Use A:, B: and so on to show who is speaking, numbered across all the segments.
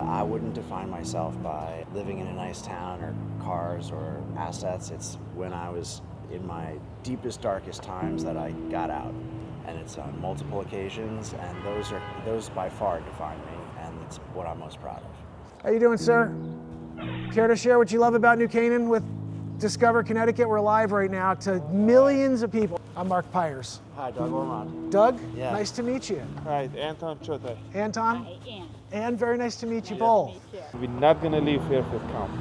A: I wouldn't define myself by living in a nice town or cars or assets. It's when I was in my deepest, darkest times that I got out. And it's on multiple occasions, and those by far define me, and it's what I'm most proud of.
B: How you doing, sir? Care to share what you love about New Canaan with Discover Connecticut? We're live right now to millions of people. I'm Mark Pyers.
A: Hi, Doug Olmond.
B: Doug?
A: Yeah.
B: Nice to meet you.
C: Hi, Anton.
B: Anton?
D: Hi, Anne.
B: Anne, very nice to meet you both.
C: We're not going to leave Fairfield County.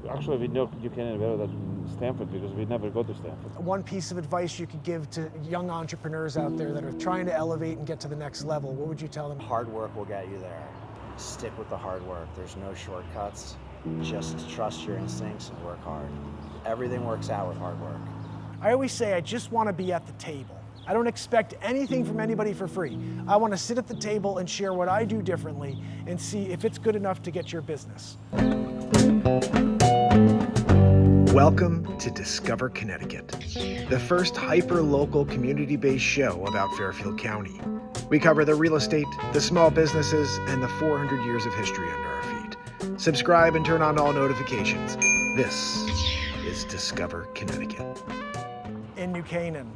C: Actually, we know New Canaan better than Stanford because we never go to Stanford.
B: One piece of advice you could give to young entrepreneurs out there that are trying to elevate and get to the next level, what would you tell them?
A: Hard work will get you there. Stick with the hard work. There's no shortcuts. Just trust your instincts and work hard. Everything works out with hard work.
B: I always say I just want to be at the table. I don't expect anything from anybody for free. I want to sit at the table and share what I do differently and see if it's good enough to get your business. Welcome to Discover Connecticut, the first hyper-local community-based show about Fairfield County. We cover the real estate, the small businesses, and the 400 years of history under our feet. Subscribe and turn on all notifications. This is Discover Connecticut. In New Canaan.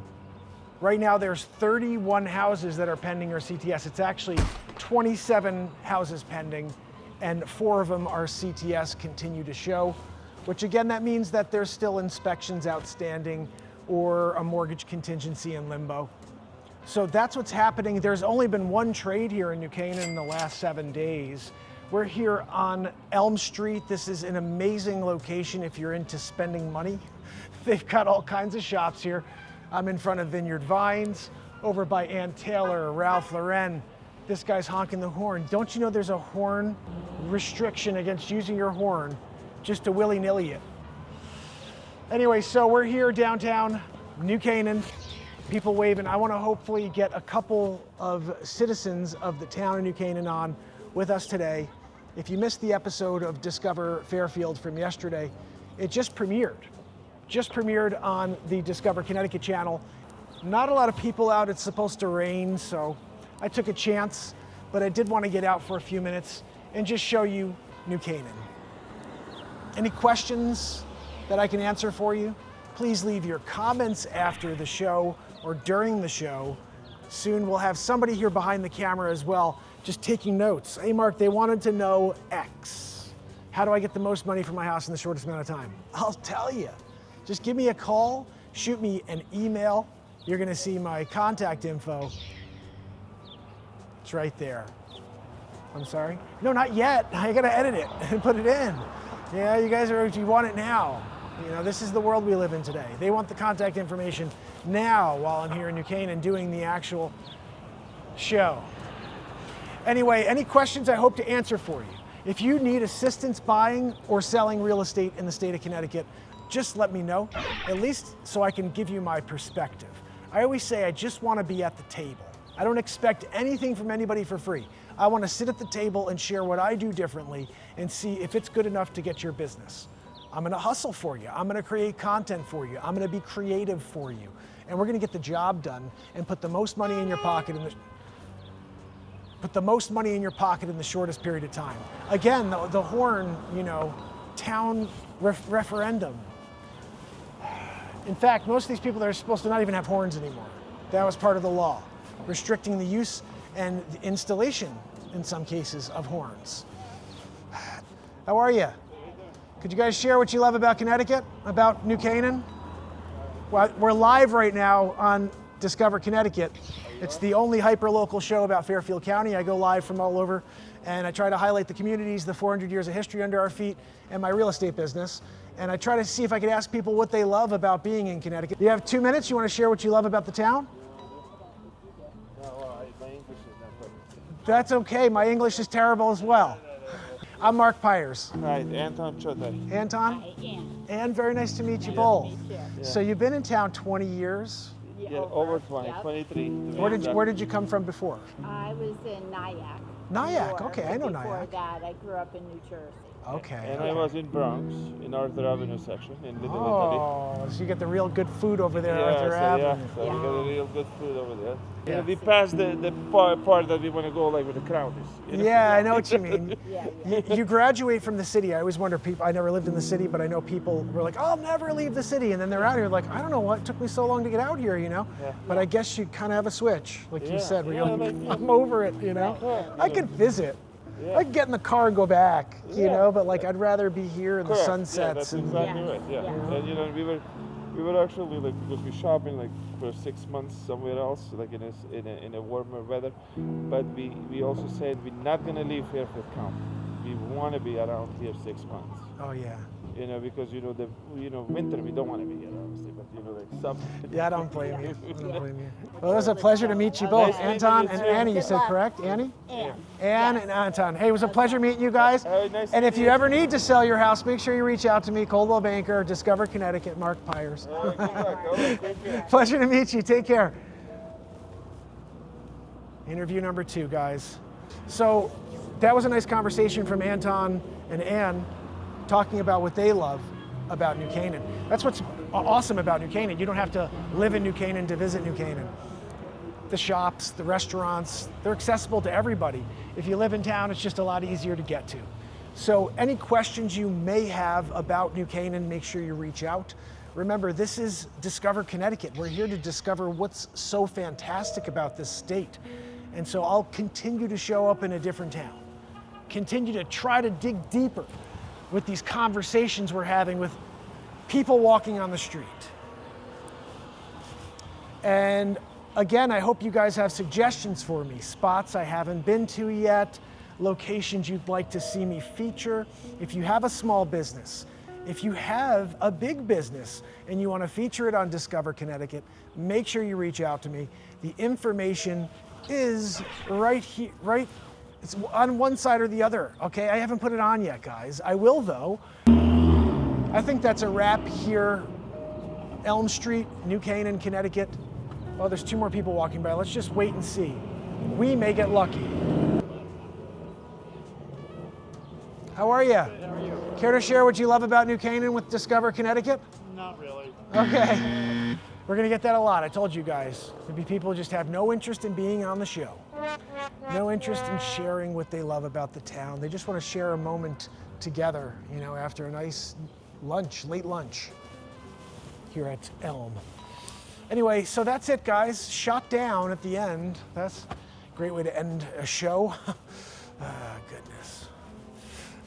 B: Right now there's 31 houses that are pending or CTS. It's actually 27 houses pending, and 4 of them are CTS, continue to show, which again, that means that there's still inspections outstanding or a mortgage contingency in limbo. So that's what's happening. There's only been one trade here in New Canaan in the last 7 days. We're here on Elm Street. This is an amazing location if you're into spending money. They've got all kinds of shops here. I'm in front of Vineyard Vines, over by Ann Taylor, Ralph Lauren. This guy's honking the horn. Don't you know there's a horn restriction against using your horn just to willy-nilly it? Anyway, so we're here downtown, New Canaan, people waving. I want to hopefully get a couple of citizens of the town of New Canaan on with us today. If you missed the episode of Discover Fairfield from yesterday, it just premiered on the Discover Connecticut channel. Not a lot of people out. It's supposed to rain, so I took a chance, but I did want to get out for a few minutes and just show you New Canaan. Any questions that I can answer for you? Please leave your comments after the show or during the show. Soon we'll have somebody here behind the camera as well, just taking notes. Hey Mark, they wanted to know X. How do I get the most money for my house in the shortest amount of time? I'll tell you. Just give me a call, shoot me an email. You're gonna see my contact info. It's right there. I'm sorry? No, not yet. I gotta edit it and put it in. Yeah, you guys you want it now. You know, this is the world we live in today. They want the contact information now while I'm here in New Canaan doing the actual show. Anyway, any questions I hope to answer for you. If you need assistance buying or selling real estate in the state of Connecticut, just let me know, at least so I can give you my perspective. I always say I just want to be at the table. I don't expect anything from anybody for free. I want to sit at the table and share what I do differently and see if it's good enough to get your business. I'm going to hustle for you. I'm going to create content for you. I'm going to be creative for you. And we're going to get the job done and put the most money in your pocket in the shortest period of time. Again, the horn, you know, town referendum. In fact, most of these people are supposed to not even have horns anymore. That was part of the law, restricting the use and the installation, in some cases, of horns. How are you? Could you guys share what you love about Connecticut, about New Canaan? Well, we're live right now on Discover Connecticut. It's the only hyper-local show about Fairfield County. I go live from all over, and I try to highlight the communities, the 400 years of history under our feet, and my real estate business. And I try to see if I could ask people what they love about being in Connecticut. You have 2 minutes? You want to share what you love about the town?
C: No, my English is not perfect.
B: That's okay. My English is terrible as well. I'm Mark Pyers.
C: Hi, Anton.
B: Anton?
D: Hi, Anne.
B: Anne, very nice to meet you both.
D: Me too.
C: Yeah.
B: So you've been in town 20 years.
C: Yeah, over 20,
D: Yep.
C: 23.
B: Where did you come from before?
D: I was in Nyack.
B: Nyack,
D: New York,
B: okay, I know
D: and before
B: Nyack.
D: that, I grew up in New Jersey.
B: Okay.
C: And I was in Bronx, in Arthur Avenue section, in Little
B: Oh, so you get the real good food over there,
C: Italy.
B: Arthur Avenue.
C: So we got a real good food over there.
B: Yeah.
C: Yeah, we passed the part that we want to go like with the crowd is. You know?
B: Yeah, I know what you mean.
D: Yeah.
B: You graduate from the city. I always wonder, people, I never lived in the city, but I know people were like, I'll never leave the city. And then they're out here like, I don't know what took me so long to get out here, you know?
C: Yeah.
B: But I guess you kind of have a switch, like you
C: Yeah.
B: said, where
C: Yeah,
B: you're like,
C: like-
B: I'm over it, you know?
C: Yeah.
B: I could visit.
C: Yeah.
B: I could get in the car and go back, you
C: Yeah.
B: know, but like I'd rather be here in the
C: Correct.
B: sunsets.
C: Yeah, that's
B: and
C: exactly
D: Yeah.
C: right. Yeah.
D: Yeah.
C: And you know, we were actually like, because we shopping like for 6 months somewhere else, like in a warmer weather. But we also said we're not gonna leave Fairfield County. We want to be around here 6 months.
B: Oh yeah.
C: You know, because you know winter we don't want to be here obviously, but you know like summer.
B: Yeah, I don't blame you. I don't blame you. Well, it was a pleasure to meet you both.
C: Nice meeting
B: Anton
C: you
B: and
C: too.
B: Annie, you
D: Good
B: said
D: luck.
B: correct? Annie?
D: And
B: Anne and Anton. Hey, it was a pleasure meeting you guys.
C: Nice
B: And
C: to
B: if
C: meet
B: you
C: you.
B: ever need to sell your house, make sure you reach out to me, Coldwell Banker, Discover Connecticut, Mark Pyers.
C: All right, good luck. All right, take care.
B: Pleasure to meet you. Take care. Interview number 2, guys. So that was a nice conversation from Anton and Anne talking about what they love about New Canaan. That's what's awesome about New Canaan. You don't have to live in New Canaan to visit New Canaan. The shops, the restaurants, they're accessible to everybody. If you live in town, it's just a lot easier to get to. So any questions you may have about New Canaan, make sure you reach out. Remember, this is Discover Connecticut. We're here to discover what's so fantastic about this state. And so I'll continue to show up in a different town, continue to try to dig deeper with these conversations we're having with people walking on the street. And again, I hope you guys have suggestions for me, spots I haven't been to yet, locations you'd like to see me feature. If you have a small business, if you have a big business and you want to feature it on Discover Connecticut, make sure you reach out to me. The information is right here, right? It's on one side or the other, okay? I haven't put it on yet, guys. I will, though. I think that's a wrap here. Elm Street, New Canaan, Connecticut. Oh, there's 2 more people walking by. Let's just wait and see. We may get lucky. How are you?
E: How are you?
B: Care to share what you love about New Canaan with Discover Connecticut?
E: Not really.
B: Okay. We're gonna get that a lot. I told you guys. There'll be people who just have no interest in being on the show. No interest in sharing what they love about the town. They just want to share a moment together, you know, after a nice lunch, late lunch here at Elm. Anyway, so that's it, guys. Shot down at the end. That's a great way to end a show. Goodness.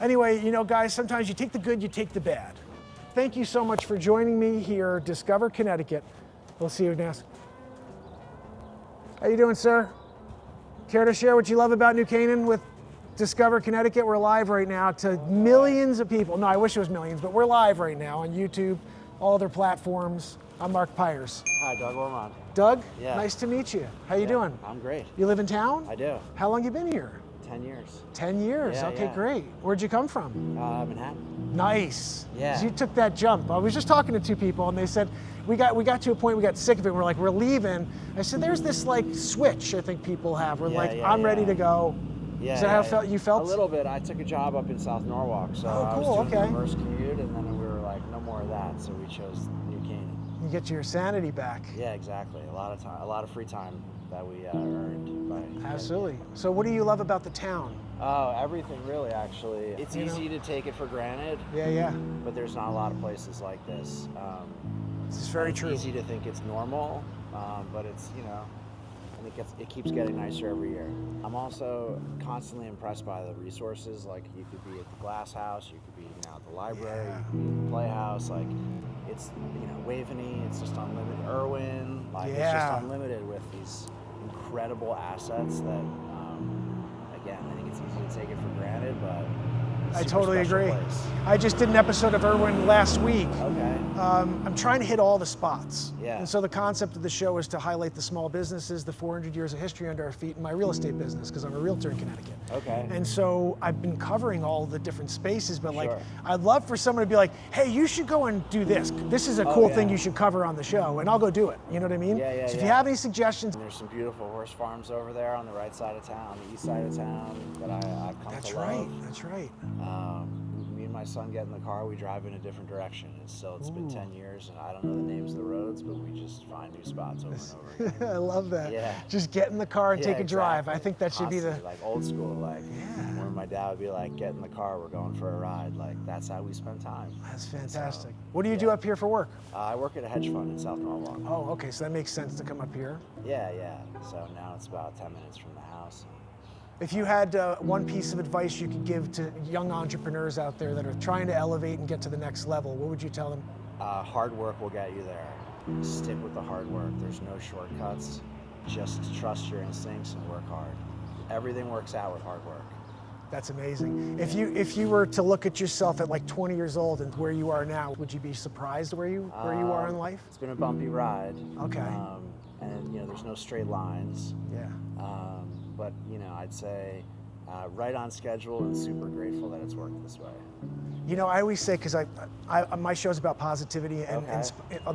B: Anyway, you know, guys, sometimes you take the good, you take the bad. Thank you so much for joining me here, Discover Connecticut. We'll see you next. How you doing, sir? Care to share what you love about New Canaan with Discover Connecticut? We're live right now to millions of people. No, I wish it was millions, but we're live right now on YouTube, all other platforms. I'm Mark Pyers.
A: Hi, Doug Olmond.
B: Doug,
A: Yeah.
B: nice to meet you. How you doing?
A: I'm great.
B: You live in town?
A: I do.
B: How long you been here?
A: 10 years.
B: 10 years.
A: Yeah,
B: Okay,
A: yeah.
B: great. Where'd you come from?
A: Manhattan.
B: Nice.
A: Yeah.
B: So you took that jump. I was just talking to 2 people and they said, we got to a point, we got sick of it. We're like, we're leaving. I said, there's this like switch I think people have. We're
A: Yeah,
B: like,
A: yeah,
B: I'm ready
A: yeah.
B: to go.
A: Yeah.
B: Is that how you felt?
A: A little bit. I took a job up in South Norwalk, so
B: Oh,
A: I
B: cool,
A: was doing
B: okay.
A: the reverse commute, and then we were like, no more of that, so we chose New Canaan.
B: You get your sanity back.
A: Yeah, exactly. A lot of time, a lot of free time that we earned by.
B: Absolutely. So what do you love about the town?
A: Oh, everything really, actually. It's
B: You know?
A: easy to take it for granted,
B: Yeah, yeah.
A: but there's not a lot of places like this.
B: This is very
A: it's
B: true.
A: easy to think it's normal, but it's, you know, and it keeps getting nicer every year. I'm also constantly impressed by the resources. Like, you could be at the Glass House, you could be, you know, at the library,
B: Yeah.
A: you could be at the Playhouse. Like, it's, you know, Waveney, it's just unlimited. Irwin, like, it's
B: Yeah.
A: just unlimited with these incredible assets that, again, I think it's easy to take it for granted, but it's a
B: I
A: super
B: totally
A: special
B: agree.
A: place.
B: I just did an episode of Irwin last week.
A: Okay.
B: I'm trying to hit all the spots.
A: Yeah.
B: And so the concept of the show is to highlight the small businesses, the 400 years of history under our feet, and my real estate business, because I'm a realtor in Connecticut.
A: Okay.
B: And so I've been covering all the different spaces, but like,
A: Sure.
B: I'd love for someone to be like, hey, you should go and do this. This is a cool thing
A: yeah.
B: you should cover on the show, and I'll go do it. You know what I mean?
A: Yeah, yeah,
B: So if you
A: yeah.
B: have any suggestions,
A: There's some beautiful horse farms over there on the right side of town, the east side of town, that I've come
B: that's
A: to
B: right,
A: love.
B: that's right.
A: and my son get in the car, we drive in a different direction. It's been 10 years, and I don't know the names of the roads, but we just find new spots over and over again.
B: I love that.
A: Yeah.
B: Just get in the car and take a drive. I think that should be the...
A: Constantly, like old school, like where my dad would be like, get in the car, we're going for a ride. Like, that's how we spend time.
B: That's fantastic. So, what do you do up here for work?
A: I work at a hedge fund in South Norwalk.
B: Oh, okay, so that makes sense to come up here.
A: Yeah. So now it's about 10 minutes from the house.
B: If you had one piece of advice you could give to young entrepreneurs out there that are trying to elevate and get to the next level, what would you tell them?
A: Hard work will get you there. Stick with the hard work. There's no shortcuts. Just trust your instincts and work hard. Everything works out with hard work.
B: That's amazing. If you were to look at yourself at like 20 years old and where you are now, would you be surprised where you are in life?
A: It's been a bumpy ride.
B: Okay.
A: And there's no straight lines.
B: Yeah.
A: But I'd say right on schedule and super grateful that it's worked this way.
B: I always say, because my show's about positivity, and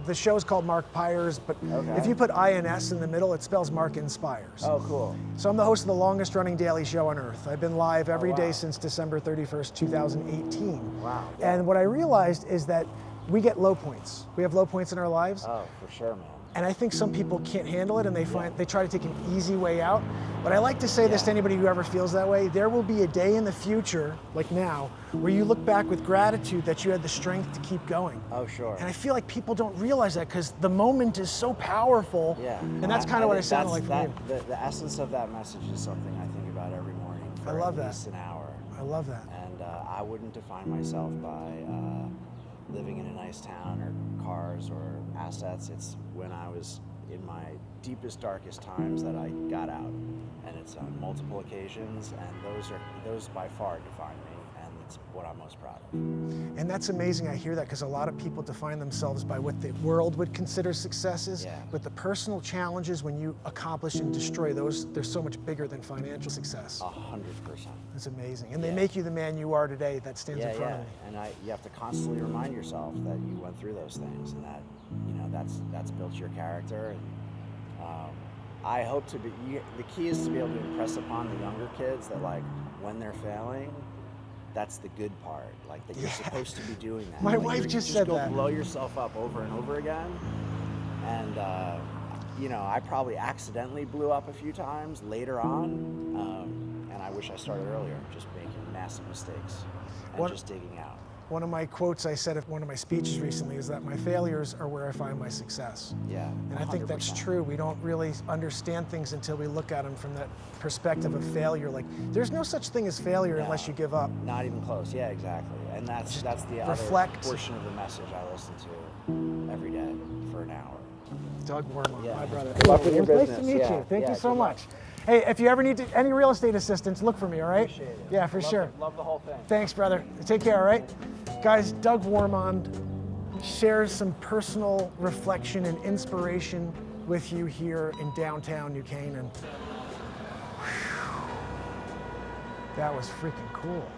B: the show is called Mark Pyers, but if you put INS in the middle, it spells Mark Inspires.
A: Oh, cool.
B: So I'm the host of the longest running daily show on earth. I've been live every day since December 31st, 2018.
A: Wow.
B: And what I realized is that we get low points. We have low points in our lives.
A: Oh, for sure, man.
B: And I think some people can't handle it, and they try to take an easy way out. But I like to say this to anybody who ever feels that way: there will be a day in the future, like now, where you look back with gratitude that you had the strength to keep going.
A: Oh, sure.
B: And I feel like people don't realize that because the moment is so powerful.
A: Yeah.
B: And that's kind of what it sounded like for you.
A: The essence of that message is something I think about every morning for
B: I love
A: at least an hour.
B: I love that.
A: And I wouldn't define myself by living in a nice town or cars or assets. It's when I was in my deepest, darkest times that I got out, and it's on multiple occasions, and those by far define me, and it's what I'm most proud of.
B: And that's amazing. I hear that because a lot of people define themselves by what the world would consider successes, but the personal challenges when you accomplish and destroy those, they're so much bigger than financial success.
A: 100%.
B: That's amazing, and they make you the man you are today. That stands in front of me.
A: And you have to constantly remind yourself that you went through those things, and that that's built your character. And I hope to be. The key is to be able to impress upon the younger kids that, like, when they're failing, that's the good part. Like, that you're supposed to be doing that.
B: My wife just said that.
A: Blow yourself up over and over again, and I probably accidentally blew up a few times later on, and I wish I started earlier, just making massive mistakes and just digging out.
B: One of my quotes I said at one of my speeches recently is that my failures are where I find my success.
A: Yeah,
B: and I think that's true. We don't really understand things until we look at them from that perspective of failure. Like, there's no such thing as failure unless you give up.
A: Not even close. Yeah, exactly. And that's the other portion of the message I listen to every day for an hour.
B: Doug Olmond, my brother.
A: Good luck with your business.
B: Nice to meet you. Thank you so much. Hey, if you ever need any real estate assistance, look for me, all right?
A: Appreciate it.
B: Yeah, for sure.
A: Love the whole thing.
B: Thanks, brother. Take care, all right? Guys, Doug Olmond shares some personal reflection and inspiration with you here in downtown New Canaan. That was freaking cool.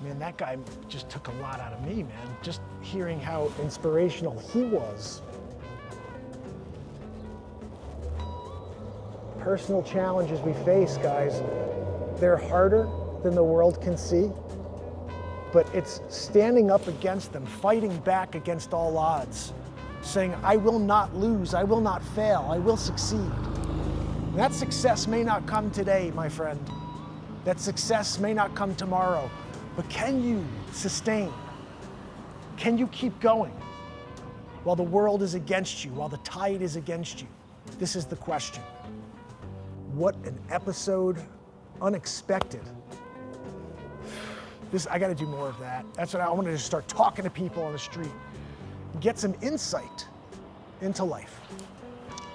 B: Man, that guy just took a lot out of me, man. Just hearing how inspirational he was. Personal challenges we face, guys, they're harder than the world can see, but it's standing up against them, fighting back against all odds, saying, I will not lose, I will not fail, I will succeed. And that success may not come today, my friend. That success may not come tomorrow, but can you sustain? Can you keep going while the world is against you, while the tide is against you? This is the question. What an episode, unexpected. I gotta do more of that. That's what I want to just start talking to people on the street, get some insight into life.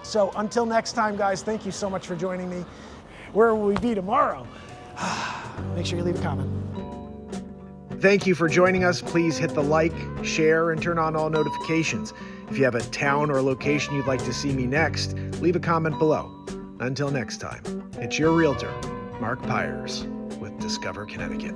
B: So until next time, guys, thank you so much for joining me. Where will we be tomorrow? Make sure you leave a comment.
D: Thank you for joining us. Please hit the like, share, and turn on all notifications. If you have a town or location you'd like to see me next, leave a comment below. Until next time, it's your realtor, Mark Pyers, with Discover Connecticut.